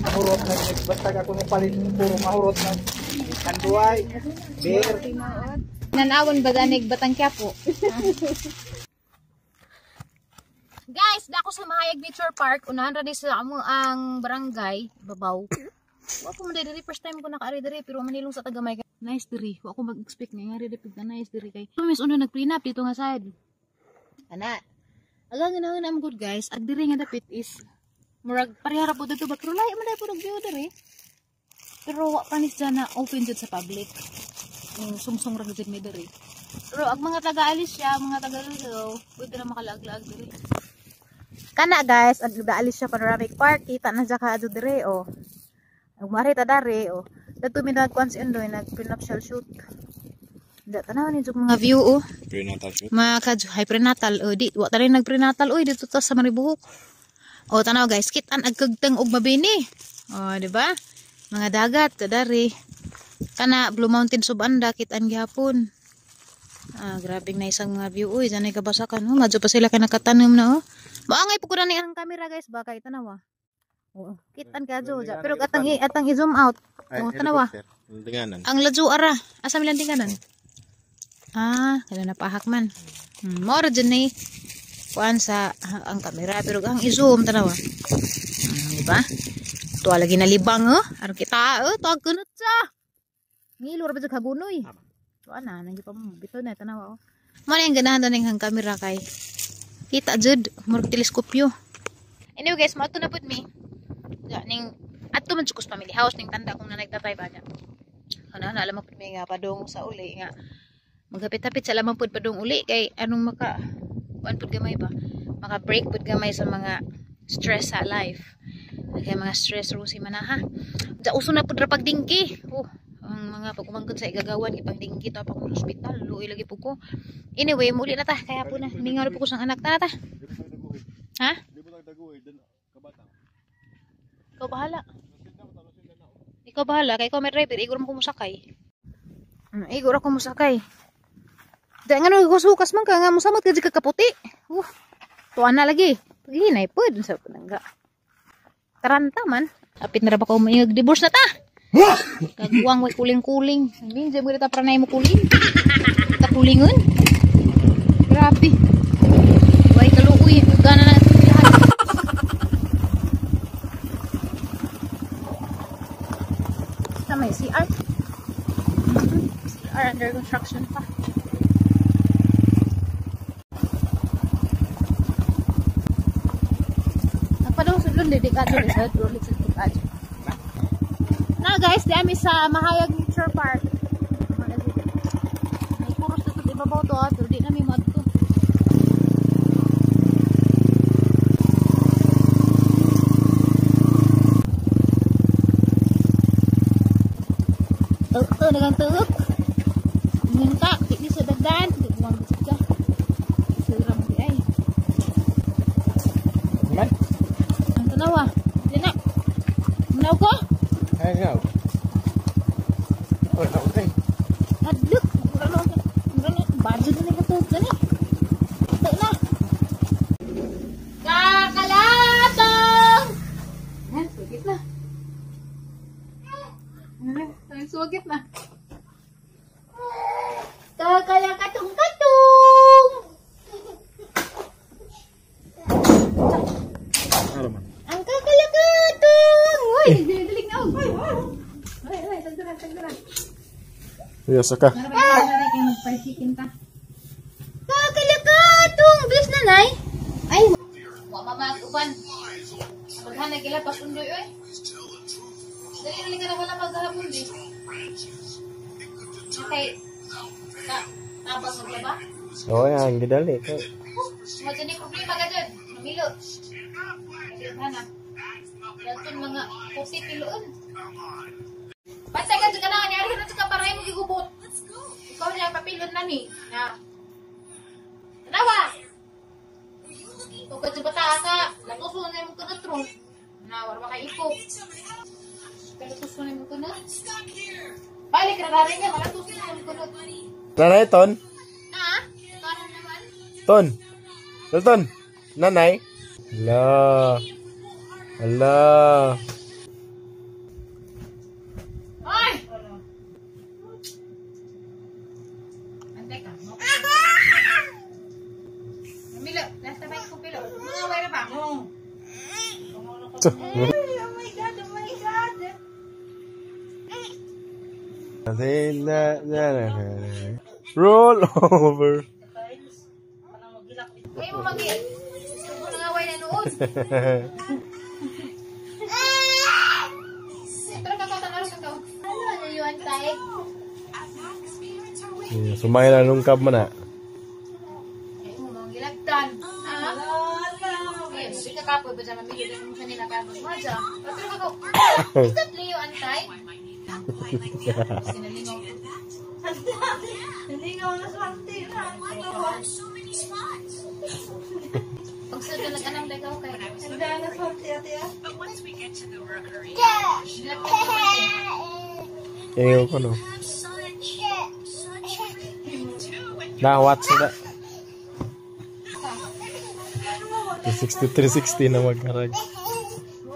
Mahurot na basta ako ng palit puro mahurot na kanduay, beer. Nanawon ba danig Batang Quiapo? Guys, dako sa Mahayag Nature Park, unahan ra sa amo ang barangay Babaw. Wa ko man diri first time ko nakaari diri pero manilong sa Tagamay. Nice diri. Wa ko mag-expect nga diri pig na nice diri kay. Tumis uno nag-prenup dito nga side. Ana. Aga nga na good guys, ag diri nga dapit is murag parehara po dito ba pero lahi man dai po view diri. Pero wa pa ni na open jud sa public. Sumsong ra gid mi diri. Pero ang mga taga-alis siya, mga taga-Lulo, pwede na makalaag-laag diri. Kana guys, ang taga-alis siya panoramic park, kita na siya kaado diri oh. Nagmari ta dari oh. Dito mi nagkuan si Endoy, nag-prenuptial shoot. Da tanaw ni jud mga view oh. Prenatal shoot. Hi prenatal oh, di wa ta rin nag-prenatal oy dito ta sa Maribuhok. Oh, tanaw guys, kitan agkagtang og mabini. Oh, di ba? Mga dagat ta dari. Kana Blue Mountain Subanda kitaan gihapon. Grabe na isang mga view uy, janay kabasakan oh, madyo pa sila kanakatanom na oh. Maangay po ko na ni ang camera guys, baka itanawa. Oo, kitaan ka jo, pero atang i-zoom out. Oh, tanawa. Ang ladyo ara, asa milang tinganan? Kala na pahak man. Mo ra dyan ni kuan sa ang camera, pero ang i-zoom tanawa. Di ba? Tuwa lagi na libang oh, aron kita oh, tuwag kunot sa. Ngilo ra ba sa kagunoy? Tuwa na, nangyay pa mo. Bito na, tanawa oh. Mo na yung ganahan doon yung camera kay. Kita jud, murag teleskopyo. Anyway guys, maato na pud mi. Ning adto man sa family house ning tanda kung na nagtatay ba niya. Ana alam mo pud mi nga padung sa uli nga. Magapit-apit sa lamang pud padung uli kay anong maka kuan pud gamay ba? Maka break pud gamay sa mga stress sa life. Kay mga stress rusi man ha. Da uso na pud ra pagdingki. Oh, ang mga pagkumangkot sa igagawan ipagdingki ta pa ko sa ospital luoy lagi po ko. Anyway muli na ta kaya po na mingaw po ko sang anak ta. Ha? Ikaw bahala. Ikaw bahala kay ko may driver igor mo kumusakay. Igor ako musakay. Da nga no sukas man ka nga mosamot ka di ka kaputi. Tuan na lagi. Paginay pud sa panangga. Taranta man. Apit na ra ba ko mag-divorce na ta? Kagwang way kuling-kuling. Sabihin, mo kita pranay mo kuling. Kita kulingon. Grabe. Way kaluoy. Gana na lahat. Sa may CR. CR under construction pa. Nagpadong sulun, dedikado sa ulit sa dedikado. Na guys, di ami sa Mahayag Nature Park. May puros na ito, ibabaw to pero di namin madto. Ito, nagantuok. Minta, di sa dagdan. Di buwang bisig ka. Siram di ay. Man? Ang tanawa. Di na. Manaw ko? Ay, no. Oh, okay. Adluk, murano, budget na nagatuog ka ni. Ito na. Kakalatong! Sugit na. Sugit na. Kakalakatong-katong! Ang kakalakatong! Uy, dilig na. Uy, tagdaran. Yes, ka. Kakalakatong! Bilis na, nay. Ay, wamamag-upan. Maghanag kila pasundoy, oy. Dali ka na wala maghapon, di. Okay. Tapos maglaba? Oo, yan. Gidali. Madyan yung problema ka dyan. Mamilo. Maghanap. Daton mga kopi kiloon. Basta ka dyan na, nangyari na dyan ka para yung magigubot. Ikaw niya papilon na ni. Tanawa! Ikaw ka dyan bata ka. Latuso na yung kanatro. Nawar ba ka ipok. Latuso na yung kanat. Balik na rin niya. Malatuso na yung kanat. Nanay, Ton? Parang naman. Ton? Ton? Nanay? La. Allah. Hoy! Antay ka. Milo, last time ko pilo. Mga wala ba? Tuh. Oh my God, oh my God. Roll over. Ay mo magi. Subo na ngaway na noon. Pero kakatanaw ka to. Ano yun, tay? Sumay na lungkap mo na. Ay mo mangilagtan. Yes, hindi ka kapoy ba dyan mamigil mo kanina ka magmadya. Pero kako. Isat liyo antay. Sinalingaw ko. Nalingaw na swerte na. Pagsunod na anang dagaw kay. Handa na swerte ate ah. Ewan ko no. Nah, what's that? 360 na magkarag.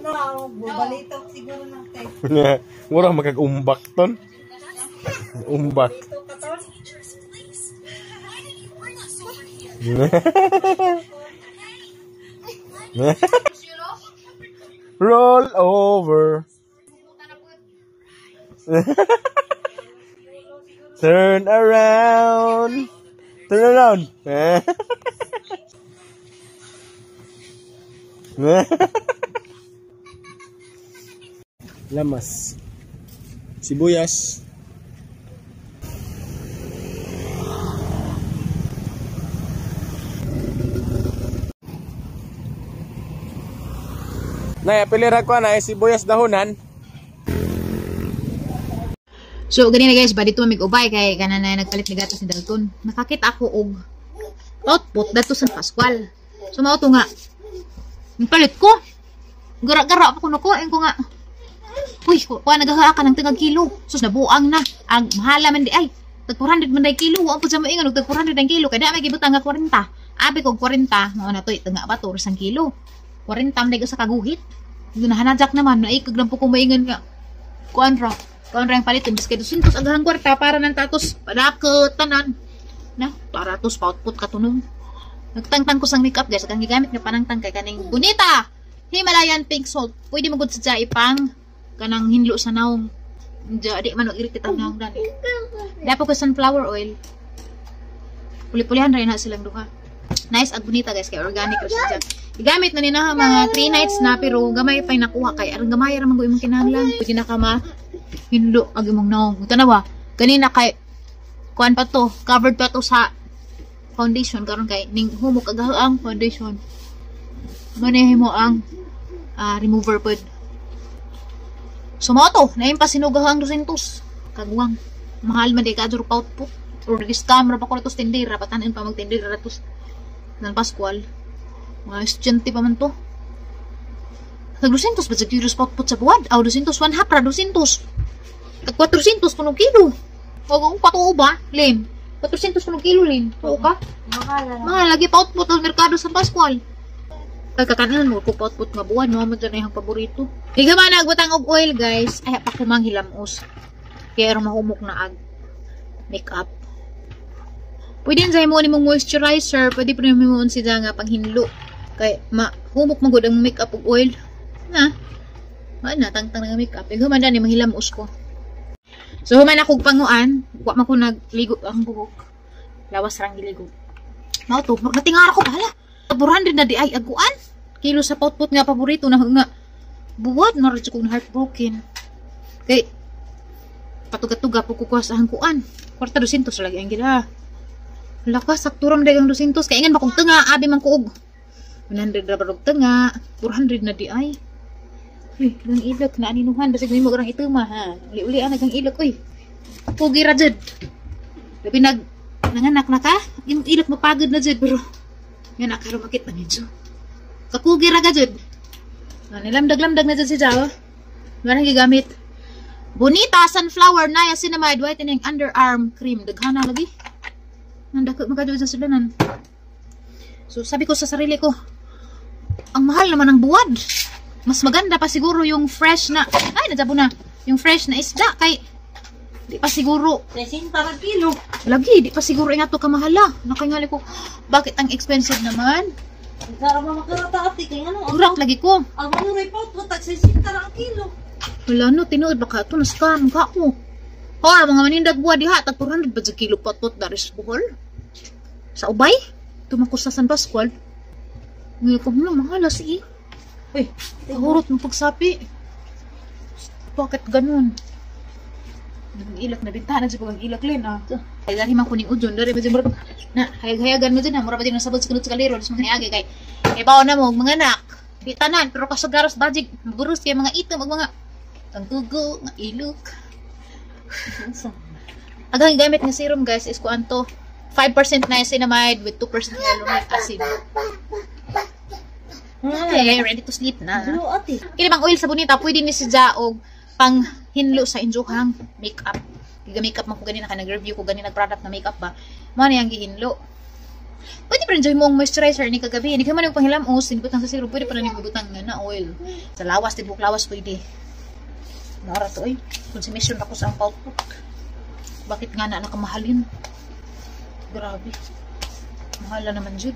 Ano, balitok siguro ng text. Murang magag-umbak ton. Umbak. Roll over. Turn around. Turn around. Lamas. Sibuyas. Nay, pilira ko na sibuyas dahonan. So, ganyan na guys, ba dito mig-ubay kay kanan na nagpalit ni gatos ni Dalton. Nakakita ako og output dato sa Pascual. So, mao to nga. Nagpalit ko. Gara-gara ako ko nga. Uy, kuha nagahaa ka ng tingag kilo. Sus, nabuang na. Ang mahala man di ay. Tag 400 man day kilo. Ang po sa maingan, tag 400 ang kilo. Kaya may gibutang nga 40. Abi ko 40. Mga na to, nga ba to, isang kilo. 40 man day ko sa kaguhit. Nahanadyak naman. Naikag lang po kung maingan nga. Kuan ra yung palit. Bis kayo sintos agahang kwarta para ng tatos. Padakatanan. Na, para tos pa-output katunong. Nagtangtang ko sang makeup guys. Ang gigamit nga panangtang kay kaning Bonita Himalayan Pink Salt. Pwede magod sa ipang kanang hinlo sa naong. Di man irit kitang naong dani. Dapat ko sunflower oil. Puli-pulihan rin na silang duha. Nice at Bonita guys. Kaya organic ko siya dyan. Igamit na nina mga 3 nights na pero gamay pa yung nakuha kay arang gamay ramang ko imong kinahanglan. Pwede na ka ma hinlo ag imong naong. Tanawa. Kanina kay kuan pa to. Covered pa to sa foundation karon kay ning humok ang foundation. Manehi mo ang remover pod. So mo to, naim pa sinugahang 200 kagwang. Mahal man di ka jud output. Or discount ra pa ko tos tindera patanin pa magtindera tos nan Pascual. Mga estudyante pa man to. Tag 200 ba sa kilos output sa buwan? Aw 200 1 half ra 200. Tag 400 kuno kilo. Wag patuo ba? Len. 400 kuno kilo len. Oo ka? Mahal lagi pa output sa merkado sa Pascual. Kakanan mo ko output nga buwan, no mo dyan yung paborito. Diga man nagbutang og oil guys, ay pa ko mang hilamos. Kaya ro mahumok na ag makeup. Pwede sa mo nimong moisturizer, pwede pa mo siya nga panghinlo. Kay mahumok man gud ang makeup og oil. Na. Mana tangtang nga makeup. Diga man ni manghilamos ko. So human ako panguan, wa man ko nagligo ang buhok. Lawas rang giligo. Mao to, natingar ako bala. 400 na di ay aguan. Kilo sa potpot nga paborito na nga buwad na rin kong heartbroken. Kay patuga-tuga po kukuha sa hangkuan. Kwarta 200 lagi ang gila. Lakas sakturam dagang 200 kay ingan makong tenga abi man kuog. 100 ra barog tenga, 400 na di ay. Uy, gang ilok na aninuhan basig mo garang ituma ha. Uli-uli ang nagang ilok uy. Pugi ra jud. Labi nanganak na ka, yung ilok mapagod na jud pero yan nakarumakit na medyo. Kakugi ra gajud. Nilamdag-lamdag na dyan si Jao. Ganang gigamit. Bonita Sunflower Niacinamide Whitening Underarm Cream. Daghana lagi. Nandakot magkajud sa sulanan. So sabi ko sa sarili ko, ang mahal naman ng buwad. Mas maganda pa siguro yung fresh na, ay, nagsabo na. Yung fresh na isda, kay, di pa siguro, 60 parang kilo. lagi, di pa siguro nga to kamahala. Nakangali ko, bakit ang expensive naman? Para makarata ati kay ano. Urak lagi ko. Ang manuray pa ito, tag 60 parang kilo. Wala no, tinuod baka ito, na-scam ka ko. Mga manindag buwa diha, tag 400 ba sa kilo patot dari sa Bohol? Sa Ubay? Tumako sa San Pascual. Ngayon ko, mahala sige. Uy, kahurot ng pagsapi. Bakit ganun? Nag-ilak na bintana sa pag-ilak lin, ah. Kaya dahil man kuning udyon, dari ba dyan, na, hayag-hayagan mo dyan, mura ba dyan nasabot sa kunot sa kaliro, dis mga hayagi, kay, bawa na mo, mga anak, di tanan, pero kasagaras, budget, burus, kaya mga ito, mga tanggugo, mga ilok. Agang gamit nga serum, guys, is kuan to, 5% niacinamide with 2% hyaluronic acid. Okay, ready to sleep na. Ano ati? Kini bang oil sa bonita, pwede ni si Jaog pang hinlo sa injuhang makeup. Giga makeup man ko ganina ka nag-review ko ganina nag-product na makeup ba. Mo na yang gihinlo. Pwede pa rin dyan mo ang moisturizer ni kagabi. Hindi ka man yung panghilamos, sinibutang sa serum, pwede pa rin yung butang na oil. Sa lawas, tibok lawas pwede. Nara to ay, consumption ako sa ang output. Bakit nga na nakamahalin? Grabe. Mahal na naman jud.